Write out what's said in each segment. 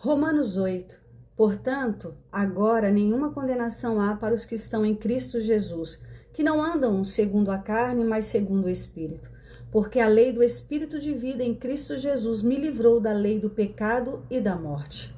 Romanos 8. Portanto, agora nenhuma condenação há para os que estão em Cristo Jesus, que não andam segundo a carne, mas segundo o Espírito. Porque a lei do Espírito de vida em Cristo Jesus me livrou da lei do pecado e da morte.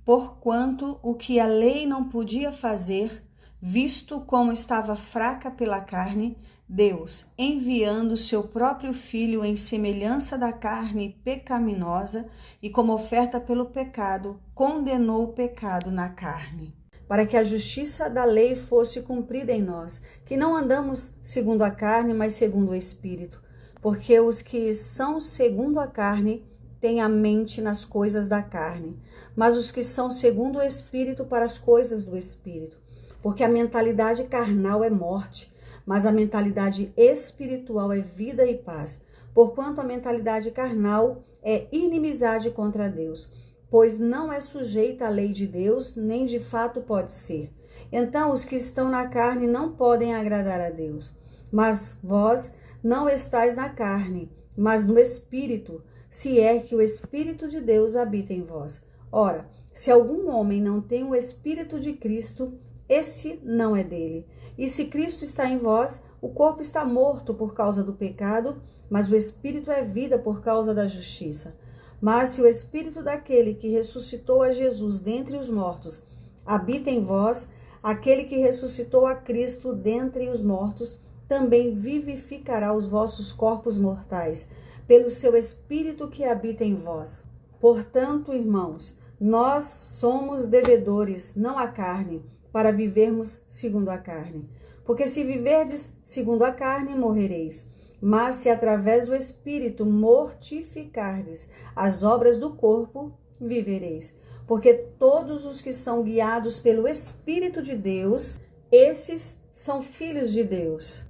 Porquanto o que a lei não podia fazer, visto como estava fraca pela carne, Deus, enviando seu próprio Filho em semelhança da carne pecaminosa e como oferta pelo pecado, condenou o pecado na carne, para que a justiça da lei fosse cumprida em nós, que não andamos segundo a carne, mas segundo o Espírito. Porque os que são segundo a carne têm a mente nas coisas da carne, mas os que são segundo o Espírito para as coisas do Espírito. Porque a mentalidade carnal é morte, mas a mentalidade espiritual é vida e paz. Porquanto a mentalidade carnal é inimizade contra Deus, pois não é sujeita à lei de Deus, nem de fato pode ser. Então os que estão na carne não podem agradar a Deus. Mas vós não estáis na carne, mas no Espírito, se é que o Espírito de Deus habita em vós. Ora, se algum homem não tem o Espírito de Cristo, esse não é dele. E se Cristo está em vós, o corpo está morto por causa do pecado, mas o Espírito é vida por causa da justiça. Mas se o Espírito daquele que ressuscitou a Jesus dentre os mortos habita em vós, aquele que ressuscitou a Cristo dentre os mortos também vivificará os vossos corpos mortais, pelo seu Espírito que habita em vós. Portanto, irmãos, nós somos devedores, não à carne, para vivermos segundo a carne. Porque se viverdes segundo a carne, morrereis. Mas se através do Espírito mortificardes as obras do corpo, vivereis. Porque todos os que são guiados pelo Espírito de Deus, esses são filhos de Deus.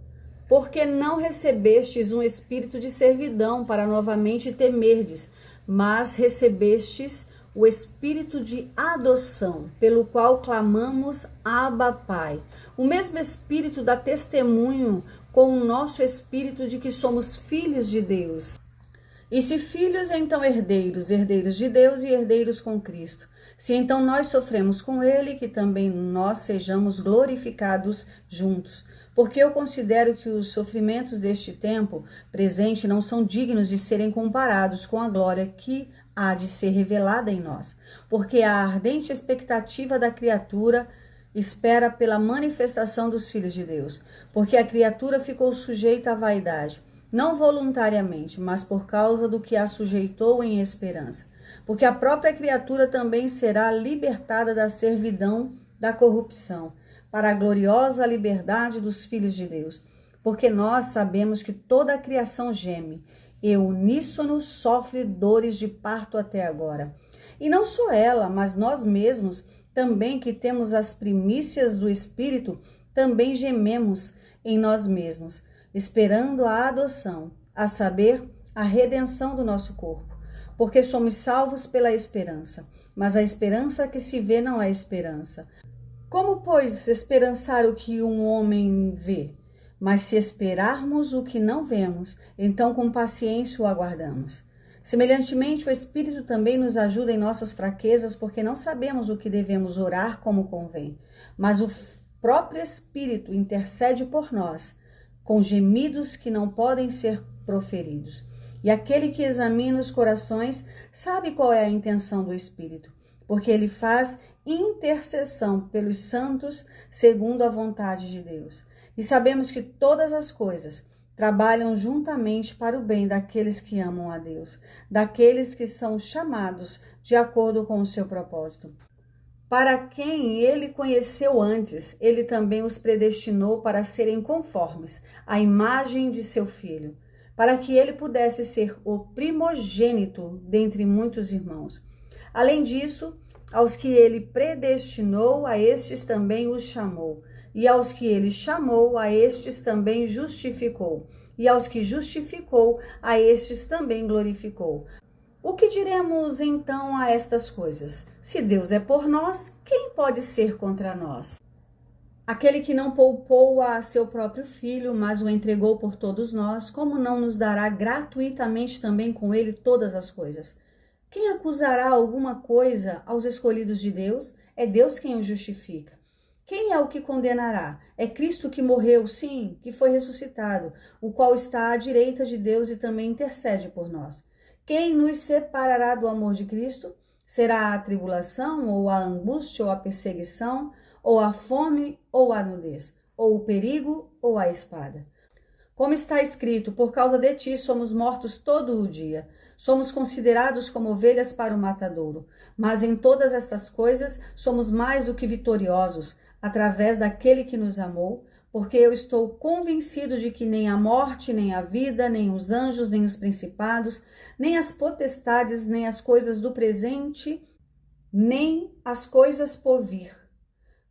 Porque não recebestes um espírito de servidão para novamente temerdes, mas recebestes o espírito de adoção, pelo qual clamamos Abba, Pai. O mesmo Espírito dá testemunho com o nosso espírito de que somos filhos de Deus. E se filhos, então herdeiros, herdeiros de Deus e herdeiros com Cristo. Se então nós sofremos com Ele, que também nós sejamos glorificados juntos. Porque eu considero que os sofrimentos deste tempo presente não são dignos de serem comparados com a glória que há de ser revelada em nós. Porque a ardente expectativa da criatura espera pela manifestação dos filhos de Deus. Porque a criatura ficou sujeita à vaidade, não voluntariamente, mas por causa do que a sujeitou em esperança. Porque a própria criatura também será libertada da servidão da corrupção, para a gloriosa liberdade dos filhos de Deus. Porque nós sabemos que toda a criação geme, e uníssono sofre dores de parto até agora. E não só ela, mas nós mesmos, também que temos as primícias do Espírito, também gememos em nós mesmos, esperando a adoção, a saber, a redenção do nosso corpo. Porque somos salvos pela esperança, mas a esperança que se vê não é esperança. Como, pois, esperançar o que um homem vê? Mas se esperarmos o que não vemos, então com paciência o aguardamos. Semelhantemente, o Espírito também nos ajuda em nossas fraquezas, porque não sabemos o que devemos orar como convém. Mas o próprio Espírito intercede por nós, com gemidos que não podem ser proferidos. E aquele que examina os corações sabe qual é a intenção do Espírito, porque ele faz intercessão pelos santos segundo a vontade de Deus. E sabemos que todas as coisas trabalham juntamente para o bem daqueles que amam a Deus, daqueles que são chamados de acordo com o seu propósito. Para quem ele conheceu antes, ele também os predestinou para serem conformes à imagem de seu Filho, para que ele pudesse ser o primogênito dentre muitos irmãos. Além disso, aos que ele predestinou, a estes também os chamou. E aos que ele chamou, a estes também justificou. E aos que justificou, a estes também glorificou. O que diremos então a estas coisas? Se Deus é por nós, quem pode ser contra nós? Aquele que não poupou a seu próprio Filho, mas o entregou por todos nós, como não nos dará gratuitamente também com ele todas as coisas? Quem acusará alguma coisa aos escolhidos de Deus? É Deus quem os justifica. Quem é o que condenará? É Cristo que morreu, sim, que foi ressuscitado, o qual está à direita de Deus e também intercede por nós. Quem nos separará do amor de Cristo? Será a tribulação, ou a angústia, ou a perseguição, ou a fome, ou a nudez, ou o perigo, ou a espada? Como está escrito, por causa de ti somos mortos todo o dia. Somos considerados como ovelhas para o matadouro. Mas em todas estas coisas somos mais do que vitoriosos, através daquele que nos amou, porque eu estou convencido de que nem a morte, nem a vida, nem os anjos, nem os principados, nem as potestades, nem as coisas do presente, nem as coisas por vir,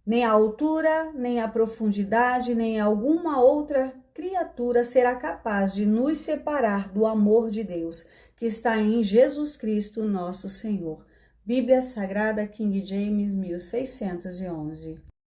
nem a altura, nem a profundidade, nem alguma outra criatura será capaz de nos separar do amor de Deus, que está em Jesus Cristo, nosso Senhor. Bíblia Sagrada, King James, 1611.